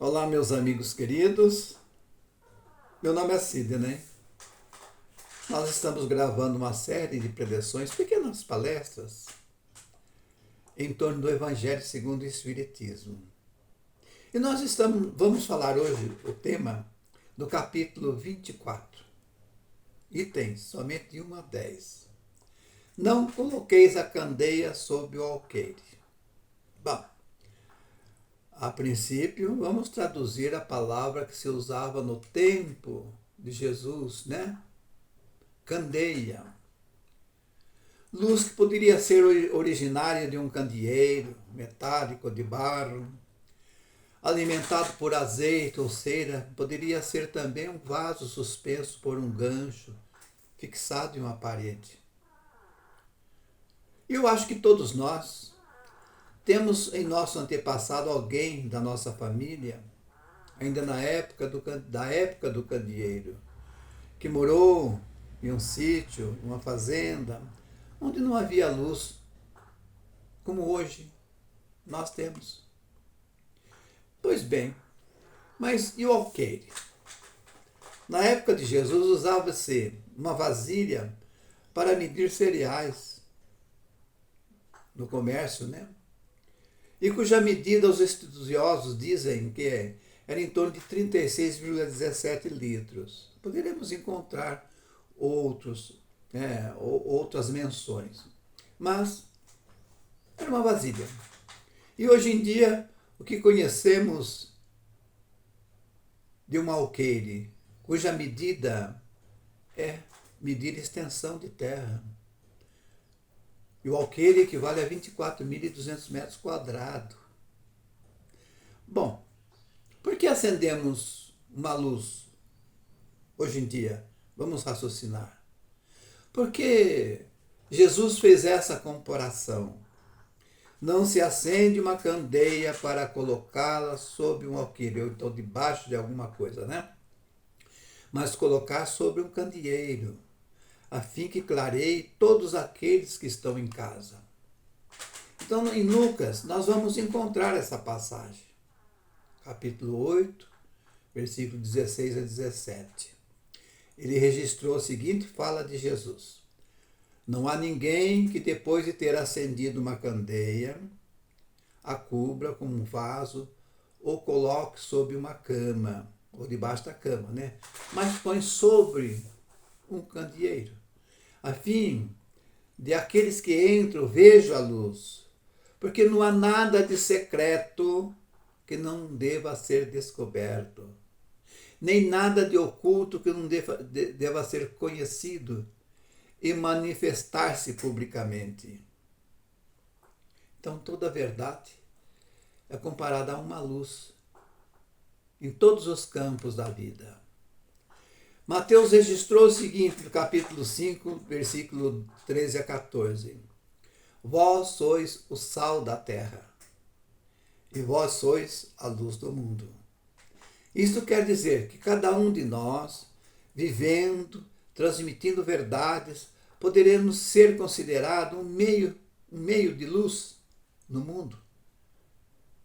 Olá, meus amigos queridos. Meu nome é Sidney. Nós estamos gravando uma série de preleções, pequenas palestras, em torno do Evangelho segundo o Espiritismo. E vamos falar hoje o tema do capítulo 24, itens somente de 1 a 10. Não coloqueis a candeia sob o alqueire. Bom, a princípio, vamos traduzir a palavra que se usava no tempo de Jesus, né? Candeia. Luz que poderia ser originária de um candeeiro metálico de barro, alimentado por azeite ou cera, poderia ser também um vaso suspenso por um gancho fixado em uma parede. E eu acho que todos nós temos em nosso antepassado alguém da nossa família, ainda da época do candeeiro, que morou em um sítio, uma fazenda, onde não havia luz, como hoje nós temos. Pois bem, mas e o alqueire? Na época de Jesus usava-se uma vasilha para medir cereais no comércio, né? E cuja medida os estudiosos dizem que era em torno de 36,17 litros. Poderemos encontrar outras menções. Mas era uma vasilha. E hoje em dia, o que conhecemos de um alqueire, cuja medida é medir extensão de terra. E o alqueire equivale a 24.200 metros quadrados. Bom, por que acendemos uma luz hoje em dia? Vamos raciocinar. Porque Jesus fez essa comparação. Não se acende uma candeia para colocá-la sob um alqueire, ou então debaixo de alguma coisa, né? Mas colocar sobre um candeeiro, a fim que clareie todos aqueles que estão em casa. Então, em Lucas, nós vamos encontrar essa passagem. Capítulo 8, versículo 16 a 17. Ele registrou a seguinte fala de Jesus: Não há ninguém que, depois de ter acendido uma candeia, a cubra com um vaso ou coloque sobre uma cama, ou debaixo da cama, né? Mas põe sobre um candeeiro, a fim de aqueles que entram vejam a luz, porque não há nada de secreto que não deva ser descoberto, nem nada de oculto que não deva ser conhecido e manifestar-se publicamente. Então toda a verdade é comparada a uma luz em todos os campos da vida. Mateus registrou o seguinte no capítulo 5, versículo 13 a 14. Vós sois o sal da terra, e vós sois a luz do mundo. Isto quer dizer que cada um de nós, vivendo, transmitindo verdades, poderemos ser considerado um meio de luz no mundo.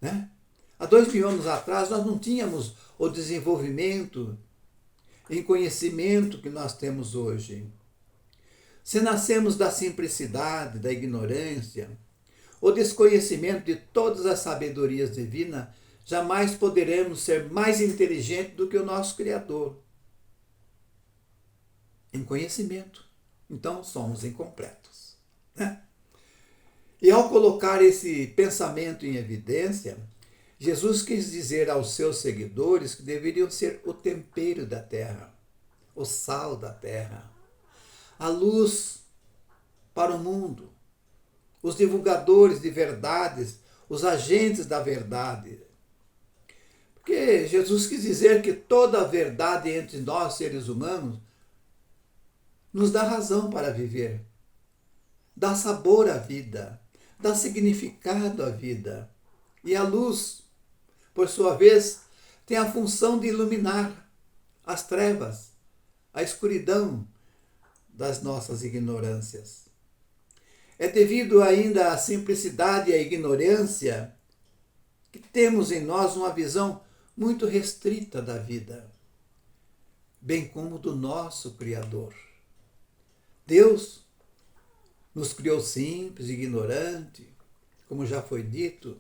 Né? Há 2.000 anos atrás, nós não tínhamos o desenvolvimento em conhecimento que nós temos hoje. Se nascemos da simplicidade, da ignorância, ou desconhecimento de todas as sabedorias divinas, jamais poderemos ser mais inteligentes do que o nosso Criador. Em conhecimento. Então, somos incompletos. Né? E ao colocar esse pensamento em evidência, Jesus quis dizer aos seus seguidores que deveriam ser o tempero da terra, o sal da terra, a luz para o mundo, os divulgadores de verdades, os agentes da verdade. Porque Jesus quis dizer que toda a verdade entre nós, seres humanos, nos dá razão para viver, dá sabor à vida, dá significado à vida. E a luz, por sua vez, tem a função de iluminar as trevas, a escuridão das nossas ignorâncias. É devido ainda à simplicidade e à ignorância que temos em nós uma visão muito restrita da vida, bem como do nosso Criador. Deus nos criou simples, ignorante, como já foi dito,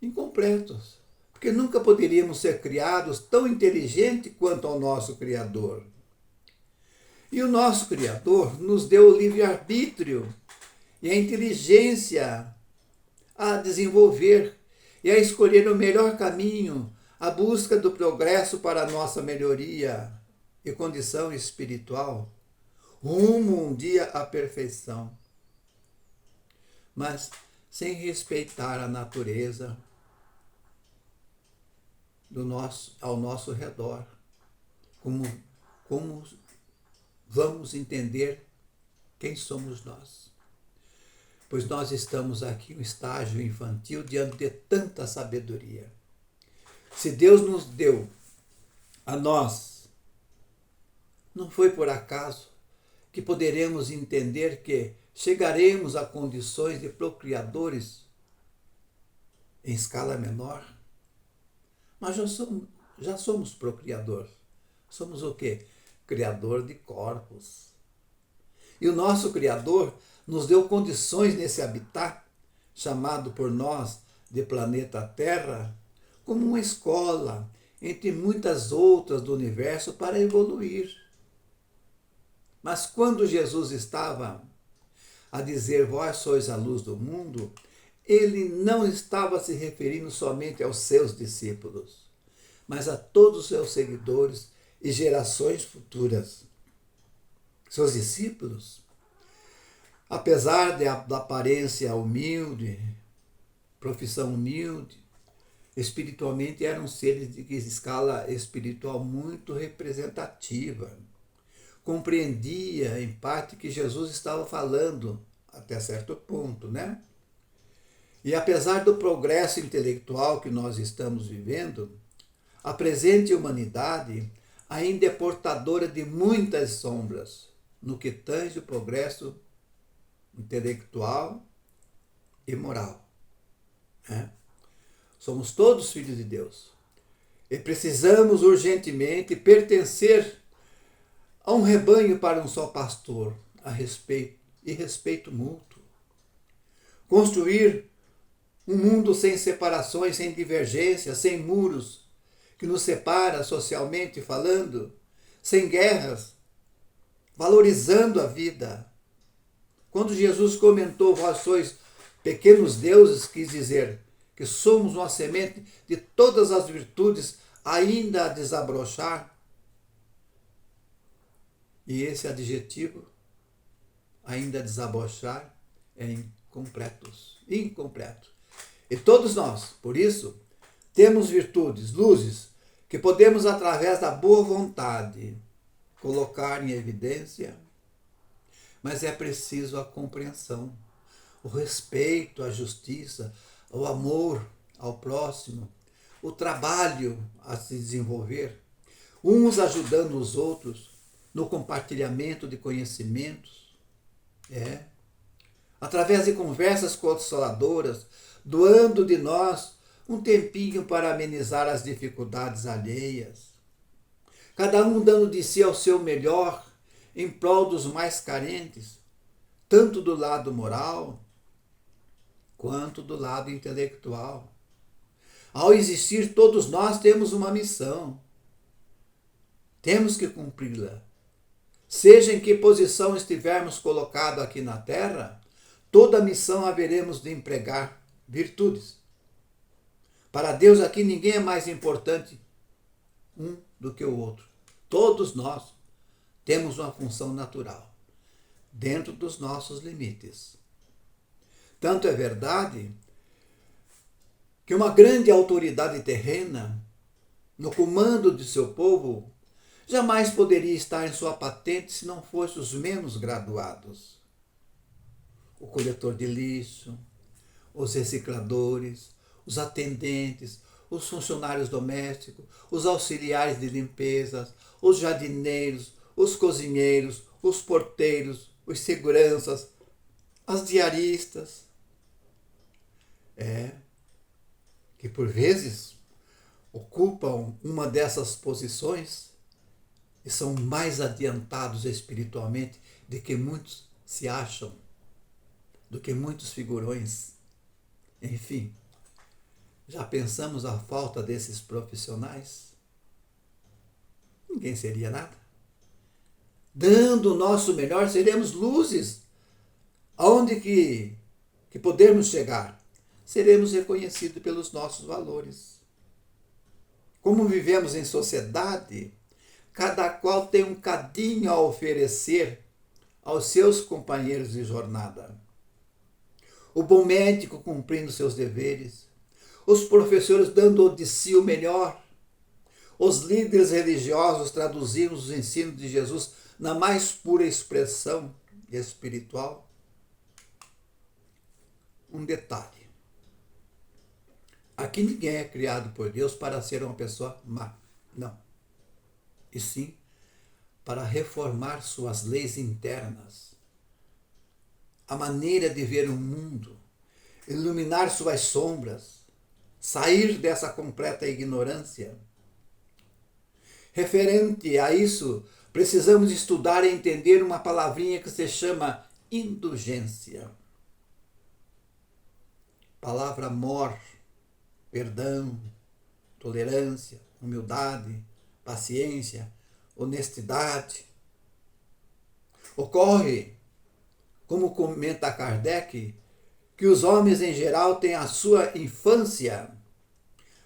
incompletos, porque nunca poderíamos ser criados tão inteligentes quanto ao nosso Criador. E o nosso Criador nos deu o livre-arbítrio e a inteligência a desenvolver e a escolher o melhor caminho, a busca do progresso para a nossa melhoria e condição espiritual, rumo um dia à perfeição. Mas sem respeitar a natureza ao nosso redor. Como vamos entender quem somos nós? Pois nós estamos aqui no estágio infantil diante de tanta sabedoria. Se Deus nos deu a nós, não foi por acaso que poderemos entender que chegaremos a condições de procriadores em escala menor. Mas já somos procriador. Somos o quê? Criador de corpos. E o nosso Criador nos deu condições nesse habitat, chamado por nós de planeta Terra, como uma escola, entre muitas outras do universo, para evoluir. Mas quando Jesus estava a dizer, vós sois a luz do mundo, ele não estava se referindo somente aos seus discípulos, mas a todos os seus seguidores e gerações futuras. Seus discípulos, apesar da aparência humilde, profissão humilde, espiritualmente eram seres de escala espiritual muito representativa. Compreendia, em parte, que Jesus estava falando, até certo ponto, né? E apesar do progresso intelectual que nós estamos vivendo, a presente humanidade ainda é portadora de muitas sombras no que tange o progresso intelectual e moral. Né? Somos todos filhos de Deus e precisamos urgentemente pertencer a um rebanho para um só pastor, a respeito e respeito mútuo. Construir um mundo sem separações, sem divergências, sem muros que nos separa socialmente falando, sem guerras, valorizando a vida. Quando Jesus comentou, vós sois pequenos deuses, quis dizer que somos uma semente de todas as virtudes ainda a desabrochar. E esse adjetivo, ainda a desabrochar, é incompleto. E todos nós, por isso, temos virtudes, luzes, que podemos, através da boa vontade, colocar em evidência, mas é preciso a compreensão, o respeito à justiça, o amor ao próximo, o trabalho a se desenvolver, uns ajudando os outros no compartilhamento de conhecimentos, através de conversas consoladoras, doando de nós um tempinho para amenizar as dificuldades alheias, cada um dando de si ao seu melhor em prol dos mais carentes, tanto do lado moral quanto do lado intelectual. Ao existir, todos nós temos uma missão. Temos que cumpri-la. Seja em que posição estivermos colocados aqui na Terra, toda a missão haveremos de empregar virtudes. Para Deus aqui ninguém é mais importante um do que o outro. Todos nós temos uma função natural, dentro dos nossos limites. Tanto é verdade que uma grande autoridade terrena, no comando de seu povo, jamais poderia estar em sua patente se não fossem os menos graduados. O coletor de lixo, os recicladores, os atendentes, os funcionários domésticos, os auxiliares de limpeza, os jardineiros, os cozinheiros, os porteiros, os seguranças, as diaristas. Que por vezes ocupam uma dessas posições e são mais adiantados espiritualmente do que muitos se acham, do que muitos figurões. Enfim, já pensamos a falta desses profissionais? Ninguém seria nada. Dando o nosso melhor, seremos luzes. Aonde que podemos chegar? Seremos reconhecidos pelos nossos valores. Como vivemos em sociedade, cada qual tem um cadinho a oferecer aos seus companheiros de jornada. O bom médico cumprindo seus deveres, os professores dando de si o melhor, os líderes religiosos traduzindo os ensinos de Jesus na mais pura expressão espiritual. Um detalhe: aqui ninguém é criado por Deus para ser uma pessoa má, não. E sim para reformar suas leis internas, a maneira de ver o mundo, iluminar suas sombras, sair dessa completa ignorância. Referente a isso, precisamos estudar e entender uma palavrinha que se chama indulgência. Palavra amor, perdão, tolerância, humildade, paciência, honestidade. Ocorre, como comenta Kardec, que os homens em geral têm a sua infância,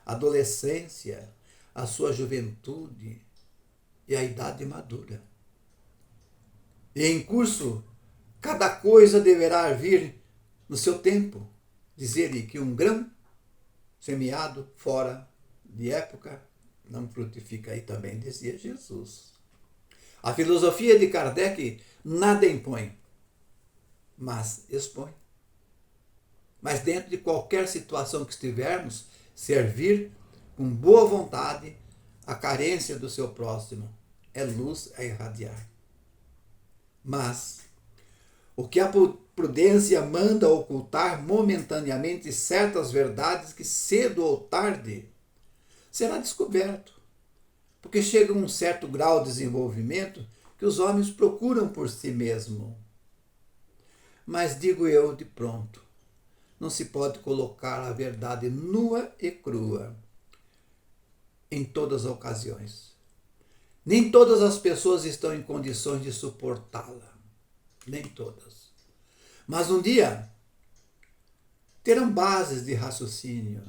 adolescência, a sua juventude e a idade madura. E em curso, cada coisa deverá vir no seu tempo. Diz ele que um grão semeado fora de época não frutifica, aí também dizia Jesus. A filosofia de Kardec nada impõe, mas expõe. Mas dentro de qualquer situação que estivermos, servir com boa vontade a carência do seu próximo é luz a irradiar. Mas o que a prudência manda ocultar momentaneamente certas verdades que cedo ou tarde será descoberto, porque chega um certo grau de desenvolvimento que os homens procuram por si mesmos. Mas digo eu de pronto, não se pode colocar a verdade nua e crua em todas as ocasiões. Nem todas as pessoas estão em condições de suportá-la. Nem todas. Mas um dia terão bases de raciocínio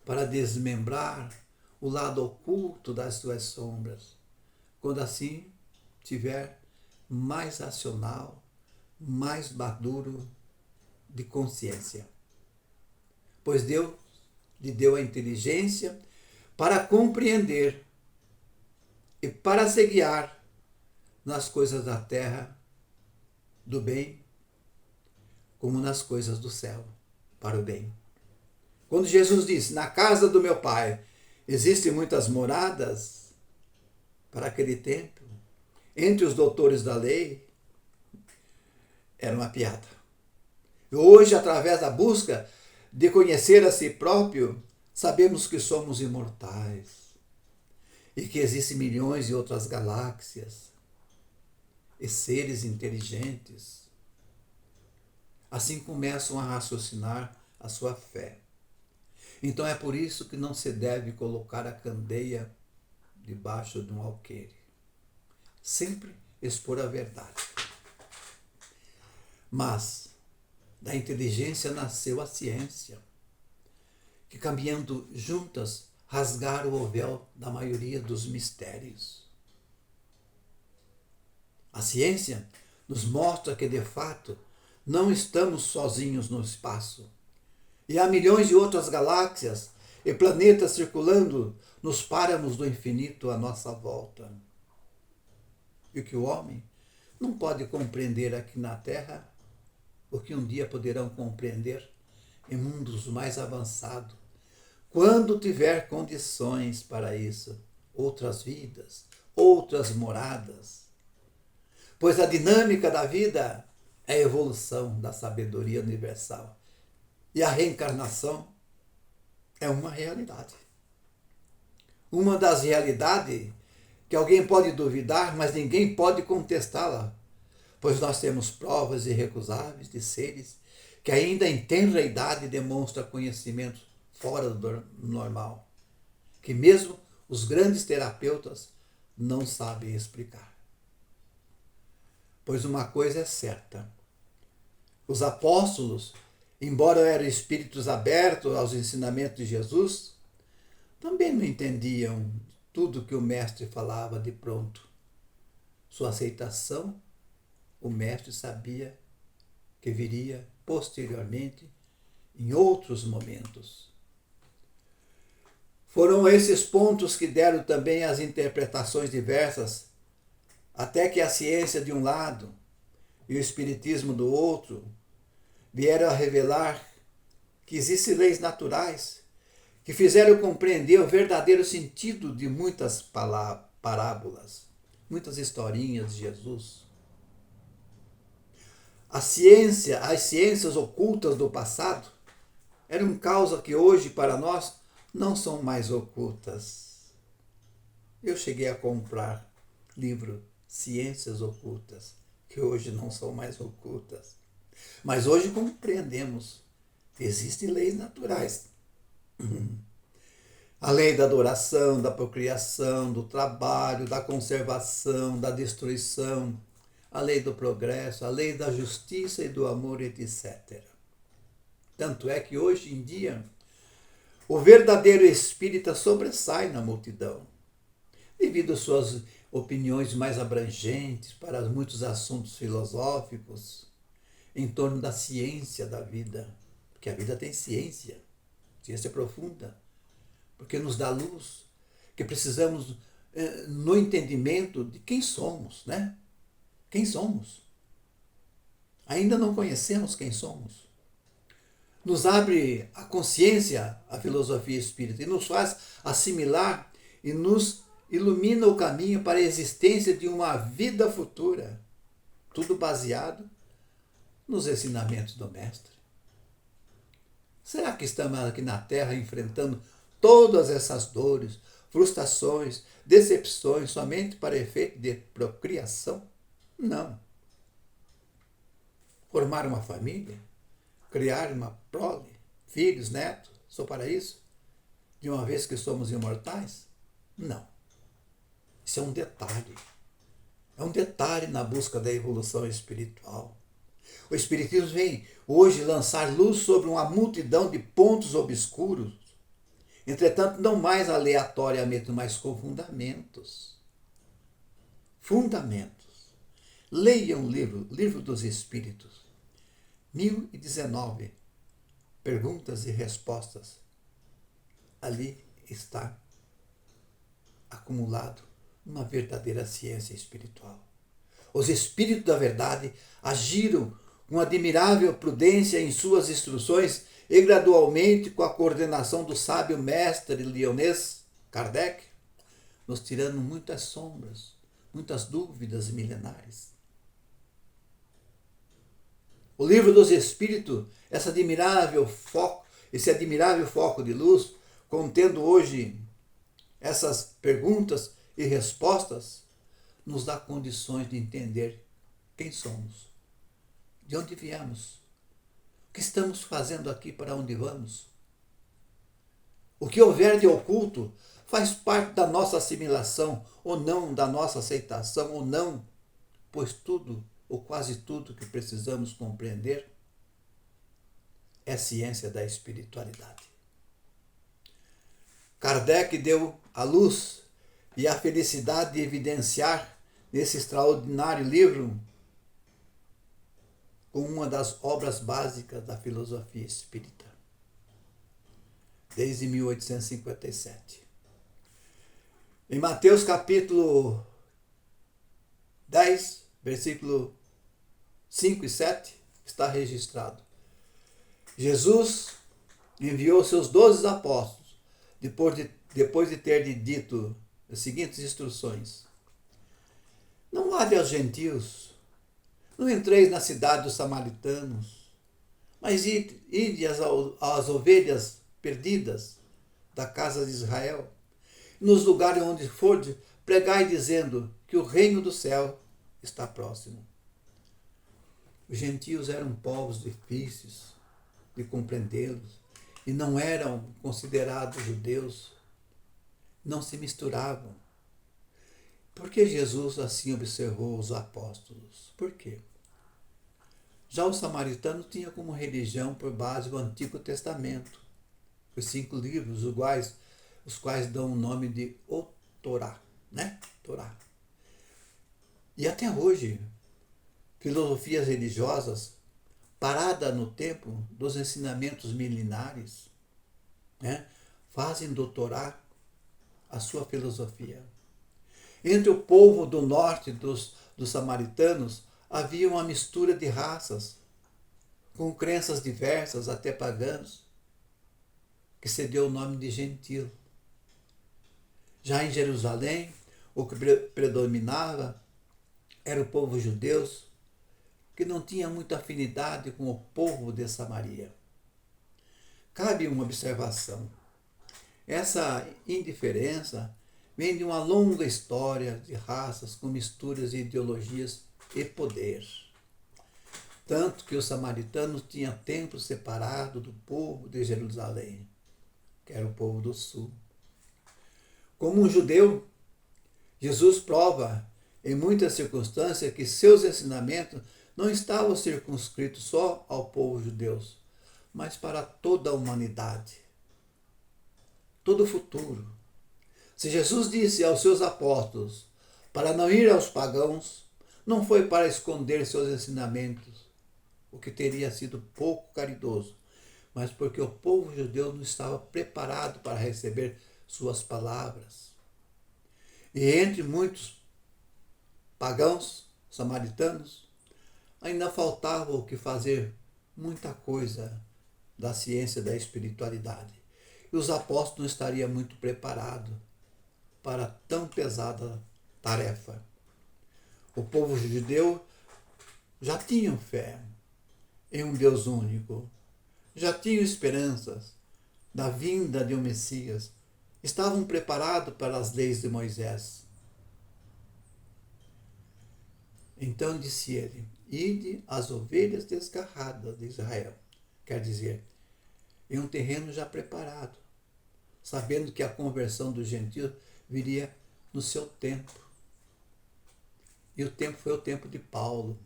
para desmembrar o lado oculto das suas sombras, quando assim tiver mais racional, mais maduro de consciência. Pois Deus lhe deu a inteligência para compreender e para se guiar nas coisas da terra, do bem, como nas coisas do céu, para o bem. Quando Jesus disse, na casa do meu Pai existem muitas moradas, para aquele tempo, entre os doutores da lei, era uma piada. Hoje, através da busca de conhecer a si próprio, sabemos que somos imortais e que existem milhões de outras galáxias e seres inteligentes. Assim começam a raciocinar a sua fé. Então é por isso que não se deve colocar a candeia debaixo de um alqueire. Sempre expor a verdade. Mas da inteligência nasceu a ciência, que caminhando juntas rasgaram o véu da maioria dos mistérios. A ciência nos mostra que, de fato, não estamos sozinhos no espaço. E há milhões de outras galáxias e planetas circulando nos páramos do infinito à nossa volta. E que o homem não pode compreender aqui na Terra, o que um dia poderão compreender em mundos mais avançados, quando tiver condições para isso, outras vidas, outras moradas. Pois a dinâmica da vida é a evolução da sabedoria universal. E a reencarnação é uma realidade. uma das realidades que alguém pode duvidar, mas ninguém pode contestá-la, pois nós temos provas irrecusáveis de seres que ainda em tenra idade demonstram conhecimento fora do normal, que mesmo os grandes terapeutas não sabem explicar. Pois uma coisa é certa, os apóstolos, embora eram espíritos abertos aos ensinamentos de Jesus, também não entendiam tudo que o mestre falava de pronto. Sua aceitação, o mestre sabia que viria posteriormente em outros momentos. Foram esses pontos que deram também as interpretações diversas, até que a ciência de um lado e o espiritismo do outro vieram a revelar que existem leis naturais que fizeram compreender o verdadeiro sentido de muitas parábolas, muitas historinhas de Jesus. As ciências ocultas do passado eram causa que hoje para nós não são mais ocultas. Eu cheguei a comprar livro Ciências Ocultas, que hoje não são mais ocultas. Mas hoje compreendemos que existem leis naturais. A lei da adoração, da procriação, do trabalho, da conservação, da destruição, a lei do progresso, a lei da justiça e do amor, etc. Tanto é que hoje em dia o verdadeiro espírita sobressai na multidão, devido às suas opiniões mais abrangentes para muitos assuntos filosóficos em torno da ciência da vida, porque a vida tem ciência profunda, porque nos dá luz, que precisamos no entendimento de quem somos, né? Quem somos? Ainda não conhecemos quem somos. Nos abre a consciência a filosofia espírita e nos faz assimilar e nos ilumina o caminho para a existência de uma vida futura, tudo baseado nos ensinamentos do Mestre. Será que estamos aqui na Terra enfrentando todas essas dores, frustrações, decepções somente para efeito de procriação? Não. Formar uma família, criar uma prole, filhos, netos, só para isso? De uma vez que somos imortais? Não. Isso é um detalhe. É um detalhe na busca da evolução espiritual. O Espiritismo vem hoje lançar luz sobre uma multidão de pontos obscuros, entretanto não mais aleatoriamente, mas com fundamentos. Fundamentos. Leiam o livro dos Espíritos, 1019, perguntas e respostas. Ali está acumulado uma verdadeira ciência espiritual. Os Espíritos da Verdade agiram com admirável prudência em suas instruções e gradualmente com a coordenação do sábio mestre lyonês Kardec, nos tirando muitas sombras, muitas dúvidas milenares. O livro dos Espíritos, esse admirável foco de luz, contendo hoje essas perguntas e respostas, nos dá condições de entender quem somos, de onde viemos, o que estamos fazendo aqui, para onde vamos. O que houver de oculto faz parte da nossa assimilação ou não, da nossa aceitação ou não, pois tudo, ou quase tudo que precisamos compreender é ciência da espiritualidade. Kardec deu a luz e a felicidade de evidenciar nesse extraordinário livro com uma das obras básicas da filosofia espírita, desde 1857. Em Mateus capítulo 10, versículo 5 e 7, está registrado: Jesus enviou seus 12 apóstolos, depois de ter dito as seguintes instruções: não vade aos gentios, não entreis na cidade dos samaritanos, mas ide às ovelhas perdidas da casa de Israel. nos lugares onde fordes, pregai dizendo que o reino do céu está próximo. Os gentios eram povos difíceis de compreendê-los e não eram considerados judeus, não se misturavam. Por que Jesus assim observou os apóstolos? Por quê? Já os samaritanos tinham como religião por base o Antigo Testamento, os 5 livros, os quais dão o nome de O Torá, né? Torá. E até hoje, filosofias religiosas paradas no tempo dos ensinamentos milenares, né? Fazem do Torá a sua filosofia. Entre o povo do norte dos samaritanos havia uma mistura de raças, com crenças diversas, até pagãs, que se deu o nome de gentil. Já em Jerusalém, o que predominava era o povo judeu, que não tinha muita afinidade com o povo de Samaria. Cabe uma observação. Essa indiferença vem de uma longa história de raças com misturas de ideologias e poder. Tanto que os samaritanos tinham templo separado do povo de Jerusalém, que era o povo do sul. Como um judeu, Jesus prova em muitas circunstâncias que seus ensinamentos não estavam circunscritos só ao povo judeu, mas para toda a humanidade, todo o futuro. Se Jesus disse aos seus apóstolos para não ir aos pagãos, não foi para esconder seus ensinamentos, o que teria sido pouco caridoso, mas porque o povo judeu não estava preparado para receber suas palavras. E entre muitos pagãos, samaritanos, ainda faltava o que fazer muita coisa da ciência da espiritualidade. E os apóstolos não estariam muito preparados para tão pesada tarefa. O povo judeu já tinha fé em um Deus único, já tinham esperanças da vinda de um Messias, estavam preparados para as leis de Moisés. Então disse ele: ide às ovelhas desgarradas de Israel. Quer dizer, em um terreno já preparado, sabendo que a conversão dos gentios viria no seu tempo. E o tempo foi o tempo de Paulo,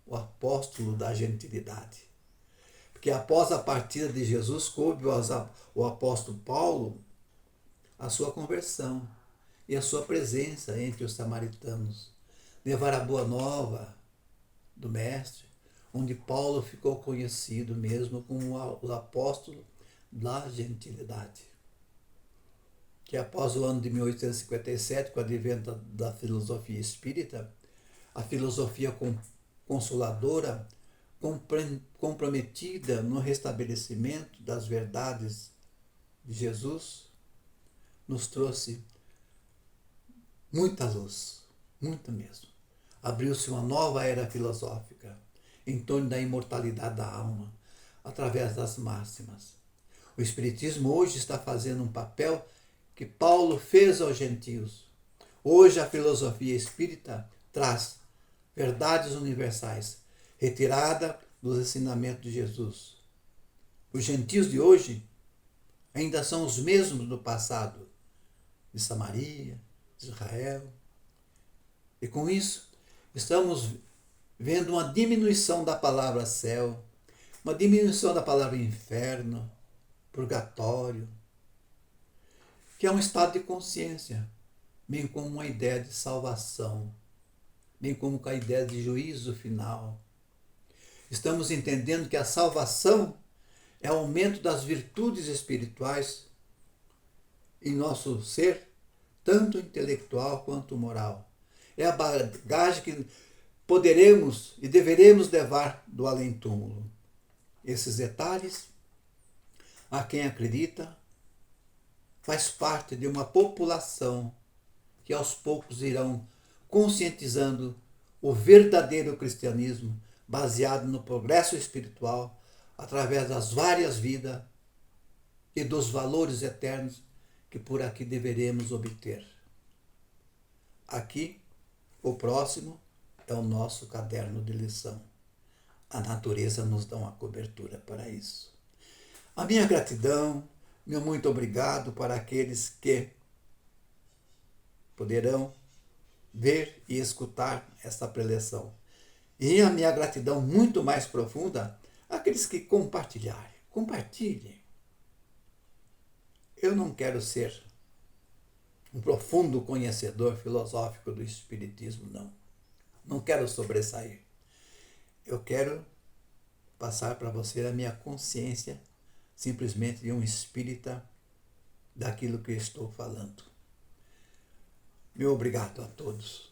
o apóstolo da gentilidade. Porque após a partida de Jesus, coube ao apóstolo Paulo a sua conversão e a sua presença entre os samaritanos. Levar a boa nova do Mestre, onde Paulo ficou conhecido mesmo como o apóstolo da gentilidade. Que após o ano de 1857, com o advento da filosofia espírita, a filosofia consoladora, comprometida no restabelecimento das verdades de Jesus, nos trouxe muita luz, muita mesmo. Abriu-se uma nova era filosófica em torno da imortalidade da alma, através das máximas. O Espiritismo hoje está fazendo um papel que Paulo fez aos gentios. Hoje a filosofia espírita traz verdades universais, retirada dos ensinamentos de Jesus. Os gentios de hoje ainda são os mesmos do passado, de Samaria, de Israel. E com isso, estamos vendo uma diminuição da palavra céu, uma diminuição da palavra inferno, purgatório, que é um estado de consciência, bem como uma ideia de salvação, bem como com a ideia de juízo final. Estamos entendendo que a salvação é o aumento das virtudes espirituais em nosso ser, tanto intelectual quanto moral. É a bagagem que poderemos e deveremos levar do além-túmulo. Esses detalhes, a quem acredita, faz parte de uma população que aos poucos irão conscientizando o verdadeiro cristianismo baseado no progresso espiritual através das várias vidas e dos valores eternos que por aqui deveremos obter. Aqui, o próximo é o nosso caderno de lição. A natureza nos dá uma cobertura para isso. A minha gratidão, meu muito obrigado para aqueles que poderão ver e escutar esta preleção. E a minha gratidão muito mais profunda àqueles que compartilharem. Compartilhem. Eu não quero ser um profundo conhecedor filosófico do Espiritismo, não. Não quero sobressair. Eu quero passar para você a minha consciência simplesmente de um espírita daquilo que estou falando. Meu obrigado a todos.